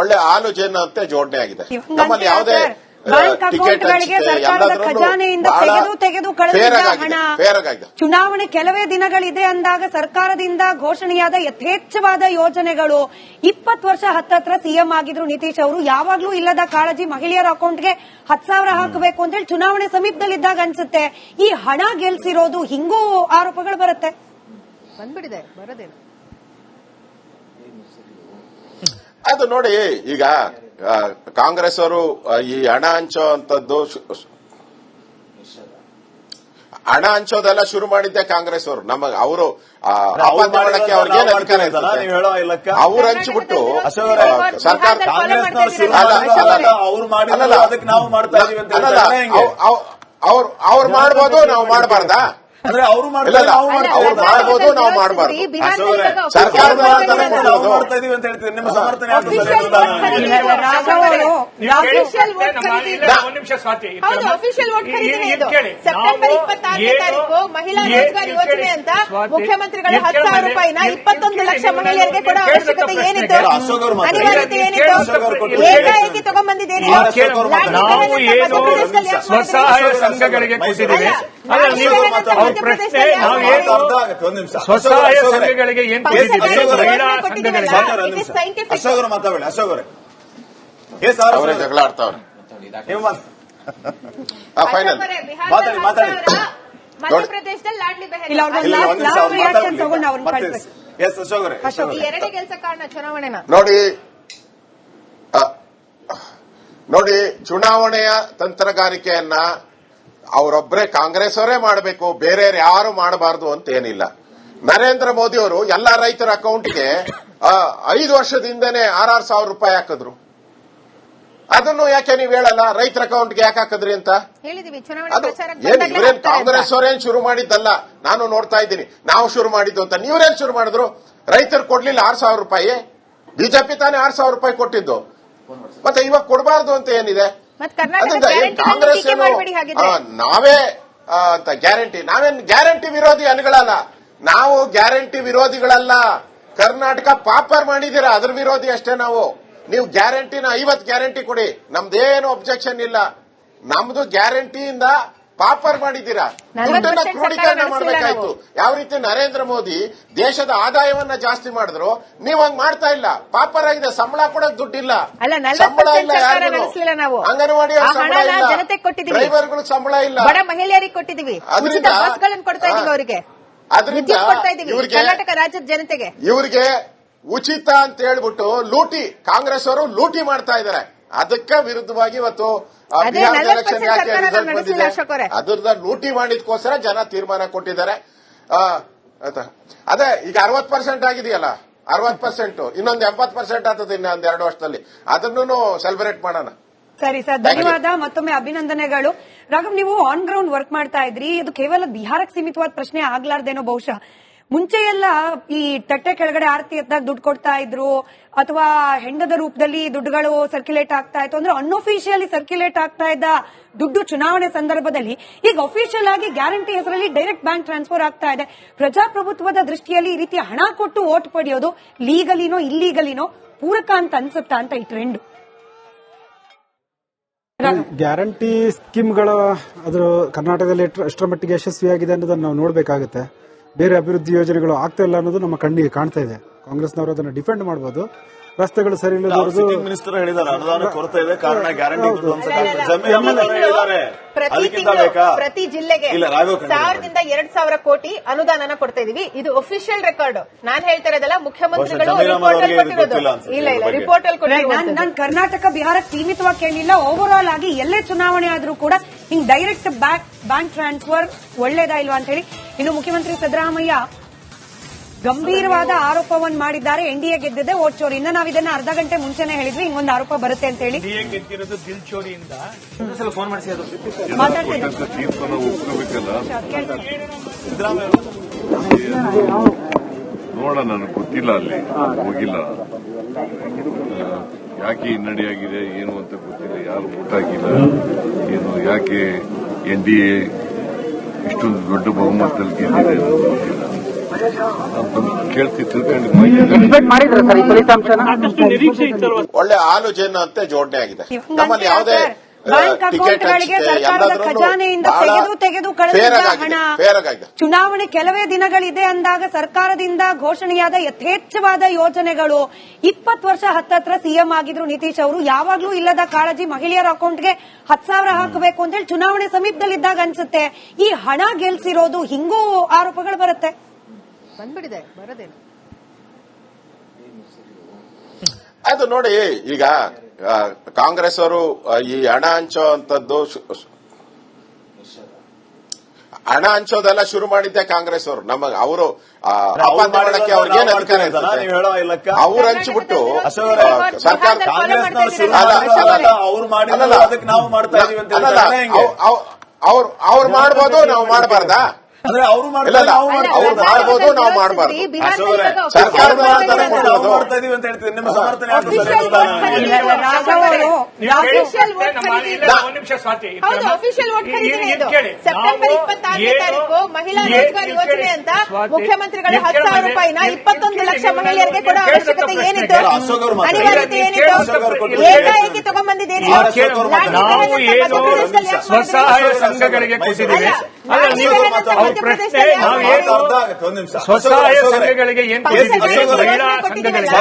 ಒಳ್ಳೆ ಹಾಲು ಜೇನು ಅಂತ ಜೋಡಣೆ ಆಗಿದೆ. ನಮ್ಮಲ್ಲಿ ಯಾವುದೇ ಟಿಕೆಟ್ ಖಜಾನೆಯಿಂದ ತೆಗೆದು ಕಳೆದಿದ್ದ ಹಣ ಚುನಾವಣೆ ಕೆಲವೇ ದಿನಗಳಿದೆ ಅಂದಾಗ ಸರ್ಕಾರದಿಂದ ಘೋಷಣೆಯಾದ ಯಥೇಚ್ಛವಾದ ಯೋಜನೆಗಳು 20 ವರ್ಷ ಹತ್ತತ್ರ ಸಿಎಂ ಆಗಿದ್ರು ನಿತೀಶ್ ಅವರು. ಯಾವಾಗ್ಲೂ ಇಲ್ಲದ ಕಾಳಜಿ ಮಹಿಳೆಯರ ಅಕೌಂಟ್ಗೆ 10,000 ಹಾಕಬೇಕು ಅಂತ ಹೇಳಿ ಚುನಾವಣೆ ಸಮೀಪದಲ್ಲಿದ್ದಾಗ ಅನ್ಸುತ್ತೆ. ಈ ಹಣ ಗೆಲ್ಸಿರೋದು ಹಿಂಗೂ ಆರೋಪಗಳು ಬರುತ್ತೆ. ಬಂದ್ಬಿಡಿದೆ ಬರೋದೇನು ಅದು ನೋಡಿ. ಈಗ ಕಾಂಗ್ರೆಸ್ ಅವರು ಈ ಹಣ ಹಂಚೋದೆಲ್ಲ ಶುರು ಮಾಡಿದ್ದೆ ಕಾಂಗ್ರೆಸ್ ಅವರು. ಅವರು ಮಾಡಕ್ಕೆ ಅವ್ರಿಗೇನು ಅಧಿಕಾರ ಇರ್ತದೆ, ಅವ್ರು ಹಂಚಿಬಿಟ್ಟು ಸರ್ಕಾರ ಅವ್ರು ಮಾಡ್ಬೋದು, ನಾವು ಮಾಡಬಾರ್ದಾ? ಅಂದ್ರೆ ಅವರು ಮಾಡ್ಬೋದು, ನಾವು ಮಾಡಬಾರ್ದು. ಸರ್ಕಾರ ಮಾಡ್ತಾ ಇದೀವಿ ಅಂತ ಹೇಳ್ತೀವಿ. ನಿಮ್ಮ ಸಮರ್ಥನೆ ಸೆಪ್ಟೆಂಬರ್ 26ನೇ ತಾರೀಕು ಮಹಿಳಾ ರೋಜ್ಗಾರ್ ಯೋಜನೆ ಅಂತ ಮುಖ್ಯಮಂತ್ರಿಗಳು 10,000 ರೂಪಾಯಿನ 21 ಲಕ್ಷ ಮಹಿಳೆಯರಿಗೆ ಕೊಡೋ ಅವಶ್ಯಕತೆ ಏನಿತ್ತು, ಅನಿವಾರ್ಯತೆ ಏನಿತ್ತು, ಏಕಾಏಕಿ ತಗೊಂಡ್ಬಂದಿದ್ದೇನೆ. ಸ್ವಸಹಾಯ ಸಂಘಗಳಿಗೆ ಕೊಟ್ಟಿದ್ದೇವೆ. ಸ್ವಸಹಾಯ ಸಂಘಗಳಿಗೆ ಏನ್ ಅಶೋಕರು ಮಾತಾಡಬೇಡಿ. ಅಶೋಕರೇ ಅವರೇ ಜಗಳ ಆಡ್ತಾವ್ರೆ. ಮಾತಾಡಿ. ಮಧ್ಯಪ್ರದೇಶದಲ್ಲಿ ಲಾಡ್ಲಿ ಎರಡೇ ಕೆಲಸ ಕಾರಣ ಚುನಾವಣೆನ ನೋಡಿ. ಚುನಾವಣೆಯ ತಂತ್ರಗಾರಿಕೆಯನ್ನ ಅವರೊಬ್ಬರೇ ಕಾಂಗ್ರೆಸ್ ಅವರೇ ಮಾಡಬೇಕು, ಬೇರೆ ಯಾರು ಮಾಡಬಾರದು ಅಂತ ಏನಿಲ್ಲ. ನರೇಂದ್ರ ಮೋದಿ ಅವರು ಎಲ್ಲ ರೈತರ ಅಕೌಂಟ್ಗೆ 5 ವರ್ಷದಿಂದನೇ 6,000 ರೂಪಾಯಿ ಹಾಕಿದ್ರು. ಅದನ್ನು ಯಾಕೆ ನೀವು ಹೇಳಲ್ಲ? ರೈತರ ಅಕೌಂಟ್ಗೆ ಯಾಕೆ ಹಾಕಿದ್ರಿ ಅಂತ ಇವರೇನ್ ಕಾಂಗ್ರೆಸ್ ಅವರೇನ್ ಶುರು ಮಾಡಿದ್ದಲ್ಲ, ನಾನು ನೋಡ್ತಾ ಇದ್ದೀನಿ. ನಾವು ಶುರು ಮಾಡಿದ್ದು ಅಂತ ನೀವ್ರೇನ್ ಶುರು ಮಾಡಿದ್ರು? ರೈತರು ಕೊಡ್ಲಿಲ್ಲ 6,000 ರೂಪಾಯಿ. ಬಿಜೆಪಿ ತಾನೇ 6,000 ರೂಪಾಯಿ ಕೊಟ್ಟಿದ್ದು. ಮತ್ತೆ ಇವಾಗ ಕೊಡಬಾರ್ದು ಅಂತ ಏನಿದೆ? ಕಾಂಗ್ರೆಸ್ ನಾವೇ ಅಂತ ಗ್ಯಾರಂಟಿ, ನಾವೇನ್ ಗ್ಯಾರಂಟಿ ವಿರೋಧಿ ಅನ್ಗಳಲ್ಲ, ನಾವು ಗ್ಯಾರಂಟಿ ವಿರೋಧಿಗಳಲ್ಲ. ಕರ್ನಾಟಕ ಪಾಪರ್ ಮಾಡಿದೀರಾ, ಅದ್ರ ವಿರೋಧಿ ಅಷ್ಟೇ ನಾವು. ನೀವು ಗ್ಯಾರಂಟಿನ 50 ಗ್ಯಾರಂಟಿ ಕೊಡಿ, ನಮ್ದೇನು ಅಬ್ಜೆಕ್ಷನ್ ಇಲ್ಲ. ನಮ್ದು ಗ್ಯಾರಂಟಿಯಿಂದ ಪಾಪರ್ ಮಾಡಿದ್ದೀರಾ, ದುಡ್ಡನ್ನ ಕ್ರೋಢೀಕರಣ ಮಾಡಬೇಕಾಯ್ತು. ಯಾವ ರೀತಿ ನರೇಂದ್ರ ಮೋದಿ ದೇಶದ ಆದಾಯವನ್ನ ಜಾಸ್ತಿ ಮಾಡಿದ್ರು, ನೀವ್ ಹಂಗ್ ಮಾಡ್ತಾ ಇಲ್ಲ. ಪಾಪರ್ ಆಗಿದೆ, ಸಂಬಳ ಕೊಡಕ್ ದುಡ್ಡಿಲ್ಲ, ಸಂಬಳ ಇಲ್ಲ, ಅಂಗನವಾಡಿ ಸಂಬಳ ಇಲ್ಲ, ಡ್ರೈವರ್ಗಳು ಸಂಬಳ ಇಲ್ಲ, ಬಡ ಮಹಿಳೆಯರಿಗೆ ಕೊಟ್ಟಿದ್ದೀವಿ, ಅದರಿಂದ ಕರ್ನಾಟಕ ರಾಜ್ಯದ ಜನತೆಗೆ ಇವರಿಗೆ ಉಚಿತ ಅಂತ ಹೇಳ್ಬಿಟ್ಟು ಲೂಟಿ, ಕಾಂಗ್ರೆಸ್ ಅವರು ಲೂಟಿ ಮಾಡ್ತಾ ಇದ್ದಾರೆ. ಅದಕ್ಕೆ ವಿರುದ್ಧವಾಗಿ ಇವತ್ತು ಬಿಹಾರದ ಎಲೆಕ್ಷನ್ ಯಾಕೆ ರಿಸಲ್ಟ್ ಬಂದಿದೆ, ಅದ್ರದ ಲೂಟಿ ಮಾಡಿದ್ಕೋಸ್ಕರ ಜನ ತೀರ್ಮಾನ ಕೊಟ್ಟಿದ್ದಾರೆ. ಅದೇ ಈಗ 60% ಆಗಿದೆಯಲ್ಲ, 60%, ಇನ್ನೊಂದು 80% ಆಗ್ತದೆ ಇನ್ನೊಂದು 2 ವರ್ಷದಲ್ಲಿ. ಅದನ್ನು ಸೆಲೆಬ್ರೇಟ್ ಮಾಡೋಣ. ಸರಿ ಸರ್, ಧನ್ಯವಾದ. ಮತ್ತೊಮ್ಮೆ ಅಭಿನಂದನೆಗಳು. ರಾಘವ್, ನೀವು ಆನ್ ಗ್ರೌಂಡ್ ವರ್ಕ್ ಮಾಡ್ತಾ ಇದ್ರಿ. ಇದು ಕೇವಲ ಬಿಹಾರಕ್ಕೆ ಸೀಮಿತವಾದ ಪ್ರಶ್ನೆ ಆಗ್ಲಾರ್ದೇನೋ ಬಹುಶಃ. ಮುಂಚೆ ಎಲ್ಲ ಈ ತಟ್ಟೆ ಕೆಳಗಡೆ ಆರತಿ ಎತ್ತಾಗ ದುಡ್ಡು ಕೊಡ್ತಾ ಇದ್ರು, ಅಥವಾ ಹೆಂಡದ ರೂಪದಲ್ಲಿ ದುಡ್ಡುಗಳು ಸರ್ಕ್ಯುಲೇಟ್ ಆಗ್ತಾ ಇತ್ತು. ಅಂದ್ರೆ ಅನ್ಅಫಿಷಿಯಲಿ ಸರ್ಕ್ಯುಲೇಟ್ ಆಗ್ತಾ ಇದ್ದ ದುಡ್ಡು ಚುನಾವಣೆ ಸಂದರ್ಭದಲ್ಲಿ ಈಗ ಅಫಿಷಿಯಲ್ ಆಗಿ ಗ್ಯಾರಂಟಿ ಹೆಸರಲ್ಲಿ ಡೈರೆಕ್ಟ್ ಬ್ಯಾಂಕ್ ಟ್ರಾನ್ಸ್ಫರ್ ಆಗ್ತಾ ಇದೆ. ಪ್ರಜಾಪ್ರಭುತ್ವದ ದೃಷ್ಟಿಯಲ್ಲಿ ಈ ರೀತಿ ಹಣ ಕೊಟ್ಟು ವೋಟ್ ಪಡೆಯೋದು ಲೀಗಲಿನೋ ಇಲ್ಲೀಗಲಿನೋ ಪೂರಕ ಅಂತ ಅನ್ಸುತ್ತಾ ಅಂತ ಈ ಟ್ರೆಂಡ್? ಗ್ಯಾರಂಟಿ ಸ್ಕೀಮ್ಗಳ ಅದ್ರ ಕರ್ನಾಟಕದಲ್ಲಿ ಎಷ್ಟರ ಮಟ್ಟಿಗೆ ಯಶಸ್ವಿಯಾಗಿದೆ ಅನ್ನೋದನ್ನ ನಾವು ನೋಡಬೇಕಾಗುತ್ತೆ. ಬೇರೆ ಅಭಿವೃದ್ಧಿ ಯೋಜನೆಗಳು ಆಗ್ತಾ ಇಲ್ಲ ಅನ್ನೋದು ನಮ್ಮ ಕಣ್ಣಿಗೆ ಕಾಣ್ತಾ ಇದೆ. ಕಾಂಗ್ರೆಸ್ನವರು ಅದನ್ನ ಡಿಫೆಂಡ್ ಮಾಡಬಹುದು. ರಸ್ತೆಗಳು ಸರಿ ಇಲ್ಲದವರದು ಮಿನಿಸ್ಟರ್ ಹೇಳಿದ್ದಾರೆ, ಅನುದಾನ ಕೊರತೆ ಇದೆ, ಕಾರಣ ಗ್ಯಾರಂಟಿ ಪ್ರತಿ ಜಿಲ್ಲೆಗೆ 1000ದಿಂದ 2,000 ಕೋಟಿ ಅನುದಾನ ಕೊಡ್ತಾ ಇದೀವಿ. ಇದು ಅಫಿಷಿಯಲ್ ರೆಕಾರ್ಡ್. ನಾನ್ ಹೇಳ್ತಾ ಇರೋದಲ್ಲ, ಮುಖ್ಯಮಂತ್ರಿಗಳು ರಿಪೋರ್ಟ್ ಅಲ್ಲಿ ನಾನು ಕರ್ನಾಟಕ ಬಿಹಾರಕ್ಕೆ ಸೀಮಿತವಾಗಿ ಕೇಳಲಿಲ್ಲ. ಓವರ್ ಆಲ್ ಆಗಿ ಎಲ್ಲೇ ಚುನಾವಣೆ ಆದ್ರೂ ಕೂಡ ಹಿಂಗ್ ಡೈರೆಕ್ಟ್ ಬ್ಯಾಂಕ್ ಟ್ರಾನ್ಸ್ಫರ್ ಒಳ್ಳೇದಾ ಇಲ್ವಾ ಅಂತ ಹೇಳಿ. ಇನ್ನು ಮುಖ್ಯಮಂತ್ರಿ ಸಿದ್ದರಾಮಯ್ಯ ಗಂಭೀರವಾದ ಆರೋಪವನ್ನು ಮಾಡಿದ್ದಾರೆ. ಎನ್ಡಿಎ ಗೆದ್ದಿದೆ ವೋಟ್ ಚೋರಿಯಿಂದ. ನಾವು ಇದನ್ನ ಅರ್ಧ ಗಂಟೆ ಮುಂಚೆನೆ ಹೇಳಿದ್ವಿ ಹಿಂಗೊಂದು ಆರೋಪ ಬರುತ್ತೆ ಅಂತ ಹೇಳಿ. ಗೆದ್ದಿರೋದು ದಿಲ್ ಚೋರಿಯಿಂದ ನೋಡ, ನನಗೆ ಗೊತ್ತಿಲ್ಲ, ಅಲ್ಲಿ ಹೋಗಿಲ್ಲ. ಯಾಕೆ ಹಿನ್ನಡೆಯಾಗಿದೆ ಏನು ಅಂತ ಗೊತ್ತಿಲ್ಲ. ಯಾರು ವೋಟ್ ಆಗಿಲ್ಲ ಏನು, ಯಾಕೆ ಎನ್ಡಿಎ ಇಷ್ಟೊಂದು ದೊಡ್ಡ ಬಹುಮತದಲ್ಲಿ ಗೆದ್ದಿದೆ ಅಂತ ಗೊತ್ತಿಲ್ಲ. ಕೇಳ್ತಿ ತಿಳ್ಕೊಂಡು ಎಕ್ಸ್ಪೆಕ್ಟ್ ಮಾಡಿದ್ರ ಸರ್ ಈ ಫಲಿತಾಂಶನ? ಒಳ್ಳೆ ಆಲೋಚನೆ ಅಂತ ಜೋಡಣೆ ಆಗಿದೆ. ಹಂಗಂತೀರಾ ನಮ್ಮಲ್ಲಿ ಯಾವುದೇ ಸರ್? ಬ್ಯಾಂಕ್ ಅಕೌಂಟ್ಗಳಿಗೆ ಸರ್ಕಾರದ ಖಜಾನೆಯಿಂದ ತೆಗೆದು ಕಳಿಸಿದ ಹಣ ಚುನಾವಣೆ ಕೆಲವೇ ದಿನಗಳಿದೆ ಅಂದಾಗ ಸರ್ಕಾರದಿಂದ ಘೋಷಣೆಯಾದ ಯಥೇಚ್ಛವಾದ ಯೋಜನೆಗಳು 20 ವರ್ಷ ಹತ್ತತ್ರ ಸಿಎಂ ಆಗಿದ್ರು ನಿತೀಶ್ ಅವರು. ಯಾವಾಗ್ಲೂ ಇಲ್ಲದ ಕಾಳಜಿ ಮಹಿಳೆಯರ ಅಕೌಂಟ್ಗೆ 10,000 ಹಾಕಬೇಕು ಅಂತ ಹೇಳಿ ಚುನಾವಣೆ ಸಮೀಪದಲ್ಲಿದ್ದಾಗ ಅನ್ಸುತ್ತೆ. ಈ ಹಣ ಗೆಲ್ಸಿರೋದು ಹಿಂಗೂ ಆರೋಪಗಳು ಬರುತ್ತೆ. ಬಂದ್ಬಿಡಿದೆ ಬರೋದೇನು. ಅದು ನೋಡಿ, ಈಗ ಕಾಂಗ್ರೆಸ್ ಅವರು ಈ ಹಣ ಹಂಚೋಂಥದ್ದು ಹಣ ಹಂಚೋದೆಲ್ಲ ಶುರು ಮಾಡಿದ್ದೆ ಕಾಂಗ್ರೆಸ್ ಅವರು. ಅವರು ಅಪಾಂತ ಮಾಡಕ್ಕೆ ಅವ್ರಿಗೆ ಏನು ಅಧಿಕಾರ ಇರ್ತದೆ? ಅವ್ರು ಹಂಚಿಬಿಟ್ಟು ಸರ್ಕಾರ ಅವ್ರು ಮಾಡ್ಬೋದು, ನಾವು ಮಾಡಬಾರ್ದಾ? ಅಂದ್ರೆ ಅವರು ಅವ್ರು ಮಾಡ್ಬೋದು, ನಾವು ಮಾಡಬಾರ್ದು. ಸರ್ಕಾರ ಮಾಡ್ತಾ ಇದೀವಿ ಅಂತ ಹೇಳ್ತೀವಿ. ನಿಮ್ಮ ಸಮರ್ಥನೆ ಹೌದು, ಅಫಿಷಿಯಲ್ ವೋಟ್ ಖರೀದಿನೇ ಇದು. ಸೆಪ್ಟೆಂಬರ್ 26ನೇ ತಾರೀಕು ಮಹಿಳಾ ರೋಜ್ಗಾರ್ ಯೋಜನೆ ಅಂತ ಮುಖ್ಯಮಂತ್ರಿಗಳು 10,000 ರೂಪಾಯಿನ 21 ಲಕ್ಷ ಮಹಿಳೆಯರಿಗೆ ಕೊಡೋ ಅವಶ್ಯಕತೆ ಏನಿತ್ತು? ಅನಿವಾರ್ಯತೆ ಏನಿತ್ತು? ಏಕಾಏಕಿ ತಗೊಂಡ್ಬಂದಿದ್ದೇನೆ. ಸ್ವಸಹಾಯ ಸಂಘಗಳಿಗೆ ಕೊಟ್ಟಿದ್ದೀವಿ. ಸ್ವಸಹಾಯ ಸಂಘಗಳಿಗೆ ಏನ್ ಮಹಿಳಾ ಸಂಘಗಳಿಗೆ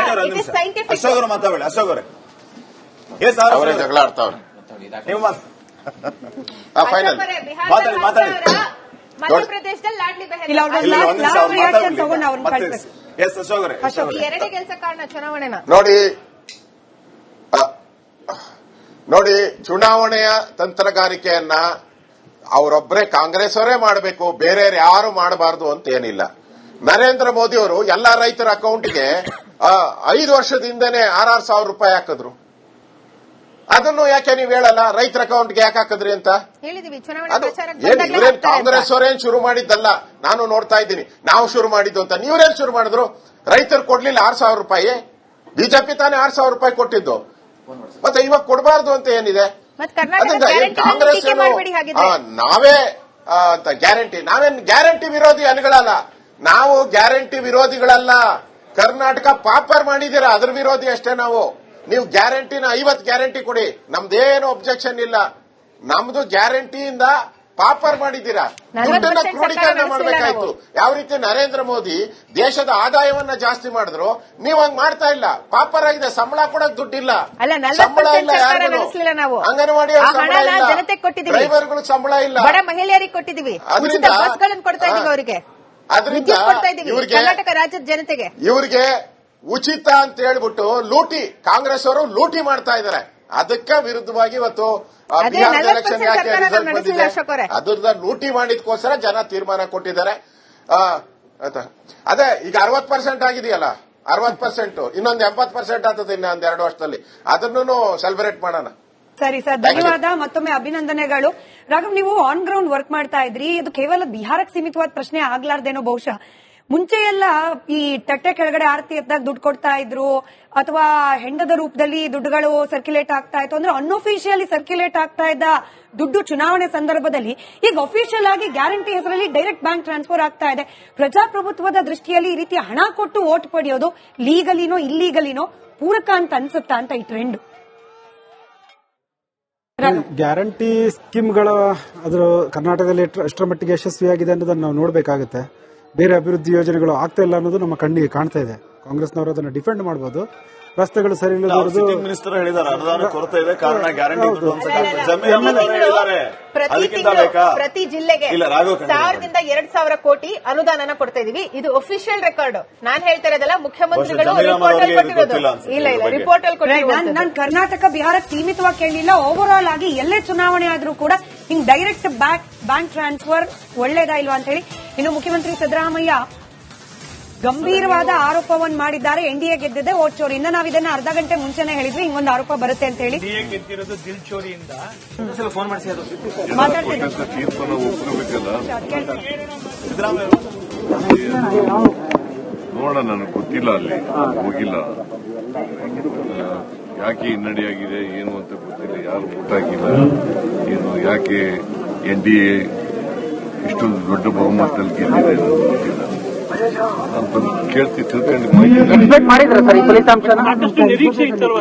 ಅಶೋಕರು ಮಾತಾಡಬೇಡಿ. ಅಶೋಕರೇ ಅವರೇ ಜಗಳ ಆಡ್ತಾವ್ರೆ. ಫೈನಲ್ ಮಾತಾಡಿ. ಮಧ್ಯಪ್ರದೇಶದಲ್ಲಿ ಲಾಡ್ಲಿ ಇಲ್ಲ, ಅವ್ರದ್ದು last reaction ತಗೊಂಡು ಅವ್ರನ್ನ ಕಳಿಸ್ಬೇಕು. ಎಸ್ ಅಶೋಕರೇ. ಎರಡೇ ಕೆಲಸ ಕಾರಣ ಚುನಾವಣೆನ ನೋಡಿ, ಚುನಾವಣೆಯ ತಂತ್ರಗಾರಿಕೆಯನ್ನ ಅವರೊಬ್ಬರೇ ಕಾಂಗ್ರೆಸ್ ಅವರೇ ಮಾಡಬೇಕು, ಬೇರೆ ಯಾರು ಮಾಡಬಾರದು ಅಂತ ಏನಿಲ್ಲ. ನರೇಂದ್ರ ಮೋದಿ ಅವರು ಎಲ್ಲ ರೈತರ ಅಕೌಂಟ್ಗೆ 5 ವರ್ಷದಿಂದನೇ 6,000 ರೂಪಾಯಿ ಹಾಕಿದ್ರು. ಅದನ್ನು ಯಾಕೆ ನೀವು ಹೇಳಲ್ಲ? ರೈತರ ಅಕೌಂಟ್ಗೆ ಯಾಕೆ ಹಾಕಿದ್ರಿ ಅಂತ ಹೇಳಿದೀವಿ. ಇವ್ರೇನ್ ಕಾಂಗ್ರೆಸ್ ಅವರೇನ್ ಶುರು ಮಾಡಿದ್ದಲ್ಲ, ನಾನು ನೋಡ್ತಾ ಇದ್ದೀನಿ. ನಾವು ಶುರು ಮಾಡಿದ್ದು ಅಂತ. ನೀವ್ರೇನ್ ಶುರು ಮಾಡಿದ್ರು? ರೈತರು ಕೊಡ್ಲಿಲ್ಲ 6,000 ರೂಪಾಯಿ. ಬಿಜೆಪಿ ತಾನೇ 6,000 ರೂಪಾಯಿ ಕೊಟ್ಟಿದ್ದು. ಮತ್ತೆ ಇವಾಗ ಕೊಡಬಾರ್ದು ಅಂತ ಏನಿದೆ? ಕಾಂಗ್ರೆಸ್ ನಾವೇ ಅಂತ ಗ್ಯಾರಂಟಿ, ನಾವೇನ್ ಗ್ಯಾರಂಟಿ ವಿರೋಧಿ ಅನ್ಗಳಲ್ಲ. ನಾವು ಗ್ಯಾರಂಟಿ ವಿರೋಧಿಗಳಲ್ಲ. ಕರ್ನಾಟಕ ಪಾಪರ್ ಮಾಡಿದೀರ, ಅದ್ರ ವಿರೋಧಿ ಅಷ್ಟೇ ನಾವು. ನೀವು ಗ್ಯಾರಂಟಿನ 50 ಗ್ಯಾರಂಟಿ ಕೊಡಿ, ನಮ್ದೇನು ಅಬ್ಜೆಕ್ಷನ್ ಇಲ್ಲ. ನಮ್ದು ಗ್ಯಾರಂಟಿಯಿಂದ ಪಾಪರ್ ಮಾಡಿದ್ದೀರಾ. ದುಡ್ಡನ್ನ ಕ್ರೋಢೀಕರಣ ಮಾಡಬೇಕಾಯ್ತು. ಯಾವ ರೀತಿ ನರೇಂದ್ರ ಮೋದಿ ದೇಶದ ಆದಾಯವನ್ನ ಜಾಸ್ತಿ ಮಾಡಿದ್ರು, ನೀವ್ ಹಂಗ್ ಮಾಡ್ತಾ ಇಲ್ಲ. ಪಾಪರ್ ಆಗಿದೆ. ಸಂಬಳ ಕೊಡಕ್ ದುಡ್ಡಿಲ್ಲ, ಸಂಬಳ ಇಲ್ಲ, ಅಂಗನವಾಡಿ ಸಂಬಳ ಇಲ್ಲ, ಡ್ರೈವರ್ಗಳು ಸಂಬಳ ಇಲ್ಲ, ಬಡ ಮಹಿಳೆಯರಿಗೆ ಕೊಟ್ಟಿದೀವಿ, ಉಚಿತ ಬಸ್ಗಳನ್ನು ಕೊಡ್ತಾ ಇದೀವಿ, ಅವರಿಗೆ ಅದರಿಂದ ಕರ್ನಾಟಕ ರಾಜ್ಯದ ಜನತೆಗೆ ಇವ್ರಿಗೆ ಉಚಿತ ಅಂತ ಹೇಳ್ಬಿಟ್ಟು ಲೂಟಿ, ಕಾಂಗ್ರೆಸ್ ಅವರು ಲೂಟಿ ಮಾಡ್ತಾ ಇದ್ದಾರೆ. ಅದಕ್ಕೆ ವಿರುದ್ಧವಾಗಿ ಇವತ್ತು ಬಿಹಾರದ ಎಲೆಕ್ಷನ್ ಯಾಕೆ ರಿಸಲ್ಟ್ ಬಂದಿದೆ? ಅದ್ರದ ಲೂಟಿ ಮಾಡಿದ್ಕೋಸ್ಕರ ಜನ ತೀರ್ಮಾನ ಕೊಟ್ಟಿದ್ದಾರೆ. ಅದೇ ಈಗ 60% ಆಗಿದೆಯಲ್ಲ, 60%, ಇನ್ನೊಂದು 80% ಆಗ್ತದೆ ಇನ್ನೊಂದು 2 ವರ್ಷದಲ್ಲಿ. ಅದನ್ನು ಸೆಲೆಬ್ರೇಟ್ ಮಾಡೋಣ. ಸರಿ ಸರ್, ಧನ್ಯವಾದ. ಮತ್ತೊಮ್ಮೆ ಅಭಿನಂದನೆಗಳು. ರಾಘವ್, ನೀವು ಆನ್ ಗ್ರೌಂಡ್ ವರ್ಕ್ ಮಾಡ್ತಾ ಇದ್ರಿ. ಇದು ಕೇವಲ ಬಿಹಾರಕ್ಕೆ ಸೀಮಿತವಾದ ಪ್ರಶ್ನೆ ಆಗ್ಲಾರ್ದೇನೋ ಬಹುಶಃ. ಮುಂಚೆ ಎಲ್ಲ ಈ ತಟ್ಟೆ ಕೆಳಗಡೆ ಆರತಿ ಎತ್ತಾಗ ದುಡ್ಡು ಕೊಡ್ತಾ ಇದ್ರು, ಅಥವಾ ಹೆಂಡದ ರೂಪದಲ್ಲಿ ದುಡ್ಡುಗಳು ಸರ್ಕ್ಯುಲೇಟ್ ಆಗ್ತಾ ಇತ್ತು. ಅಂದ್ರೆ ಅನ್ಅಫಿಷಿಯಲಿ ಸರ್ಕ್ಯುಲೇಟ್ ಆಗ್ತಾ ಇದ್ದ ದುಡ್ಡು ಚುನಾವಣೆ ಸಂದರ್ಭದಲ್ಲಿ ಈಗ ಅಫಿಷಿಯಲ್ ಆಗಿ ಗ್ಯಾರಂಟಿ ಹೆಸರಲ್ಲಿ ಡೈರೆಕ್ಟ್ ಬ್ಯಾಂಕ್ ಟ್ರಾನ್ಸ್ಫರ್ ಆಗ್ತಾ ಇದೆ. ಪ್ರಜಾಪ್ರಭುತ್ವದ ದೃಷ್ಟಿಯಲ್ಲಿ ಈ ರೀತಿ ಹಣ ಕೊಟ್ಟು ವೋಟ್ ಪಡೆಯೋದು ಲೀಗಲಿನೋ ಇಲ್ಲೀಗಲಿನೋ ಪೂರಕ ಅಂತ ಅನ್ಸುತ್ತಾ ಅಂತ ಈ ಟ್ರೆಂಡ್? ಗ್ಯಾರಂಟಿ ಸ್ಕೀಮ್ಗಳ ಅದ್ರ ಕರ್ನಾಟಕದಲ್ಲಿ ಎಷ್ಟರ ಮಟ್ಟಿಗೆ ಯಶಸ್ವಿಯಾಗಿದೆ ಅನ್ನೋದನ್ನ ನಾವು ನೋಡಬೇಕಾಗುತ್ತೆ. ಬೇರೆ ಅಭಿವೃದ್ಧಿ ಯೋಜನೆಗಳು ಆಗ್ತಾ ಇಲ್ಲ ಅನ್ನೋದು ನಮ್ಮ ಕಣ್ಣಿಗೆ ಕಾಣ್ತಾ ಇದೆ. ಕಾಂಗ್ರೆಸ್ನವರು ಅದನ್ನ ಡಿಫೆಂಡ್ ಮಾಡಬಹುದು. ರಸ್ತೆಗಳು ಸರಿ ಇಲ್ಲದವರದು ಮಿನಿಸ್ಟರ್ ಹೇಳಿದ್ದಾರೆ, ಅನುದಾನ ಕೊರತೆ ಇದೆ, ಕಾರಣ ಗ್ಯಾರಂಟಿ ಪ್ರತಿ ಜಿಲ್ಲೆಗೆ 1000ದಿಂದ 2,000 ಕೋಟಿ ಅನುದಾನ ಕೊಡ್ತಾ ಇದೀವಿ. ಇದು ಅಫಿಷಿಯಲ್ ರೆಕಾರ್ಡ್. ನಾನ್ ಹೇಳ್ತಾ ಇರೋದಲ್ಲ, ಮುಖ್ಯಮಂತ್ರಿಗಳು ರಿಪೋರ್ಟ್ ಅಲ್ಲಿ ಕೊಟ್ಟಿರೋದು. ಇಲ್ಲ, ರಿಪೋರ್ಟ್ ಅಲ್ಲಿ ಕೊಟ್ಟಿರೋದು. ನಾನು ಕರ್ನಾಟಕ ಬಿಹಾರಕ್ಕೆ ಸೀಮಿತವಾಗಿ ಕೇಳಲಿಲ್ಲ. ಓವರ್ ಆಲ್ ಆಗಿ ಎಲ್ಲೇ ಚುನಾವಣೆ ಆದ್ರೂ ಕೂಡ ಹಿಂಗ್ ಡೈರೆಕ್ಟ್ ಬ್ಯಾಂಕ್ ಟ್ರಾನ್ಸ್ಫರ್ ಒಳ್ಳೇದಾ ಇಲ್ವಾ ಅಂತ ಹೇಳಿ. ಇನ್ನು ಮುಖ್ಯಮಂತ್ರಿ ಸಿದ್ದರಾಮಯ್ಯ ಗಂಭೀರವಾದ ಆರೋಪವನ್ನು ಮಾಡಿದ್ದಾರೆ. ಎನ್ಡಿಎ ಗೆದ್ದಿದೆ ವೋಟ್ ಚೋರಿಯಿಂದ. ನಾವು ಇದನ್ನ ಅರ್ಧ ಗಂಟೆ ಮುಂಚೆನೆ ಹೇಳಿದ್ವಿ ಹಿಂಗೊಂದು ಆರೋಪ ಬರುತ್ತೆ ಅಂತ ಹೇಳಿ. ಗೆದ್ದಿರೋದು ದಿಲ್ ಚೋರಿಯಿಂದ ಮಾತಾಡ್ತೀನಿ. ತೀರ್ಪನ್ನು ಒಪ್ಕೋಬೇಕಲ್ಲ. ನೋಡೋಣ, ನನಗೆ ಗೊತ್ತಿಲ್ಲ, ಅಲ್ಲಿ ಹೋಗಿಲ್ಲ. ಯಾಕೆ ಹಿನ್ನಡೆಯಾಗಿದೆ ಏನು ಅಂತ ಗೊತ್ತಿಲ್ಲ. ಯಾರು ವೋಟ್ ಹಾಕಿಲ್ಲ, ಏನು ಯಾಕೆ NDA ಇಷ್ಟೊಂದು ದೊಡ್ಡ ಬಹುಮತದಲ್ಲಿ ಗೆದ್ದಿದೆ ಅಂತ ಗೊತ್ತಿಲ್ಲ. ಅಂತ ಕೇಳ್ತಿ ತಿಳ್ಕೊಂಡು ಎಕ್ಸ್ಪೆಕ್ಟ್ ಮಾಡಿದ್ರ ಸರ್ ಈ ಫಲಿತಾಂಶನ?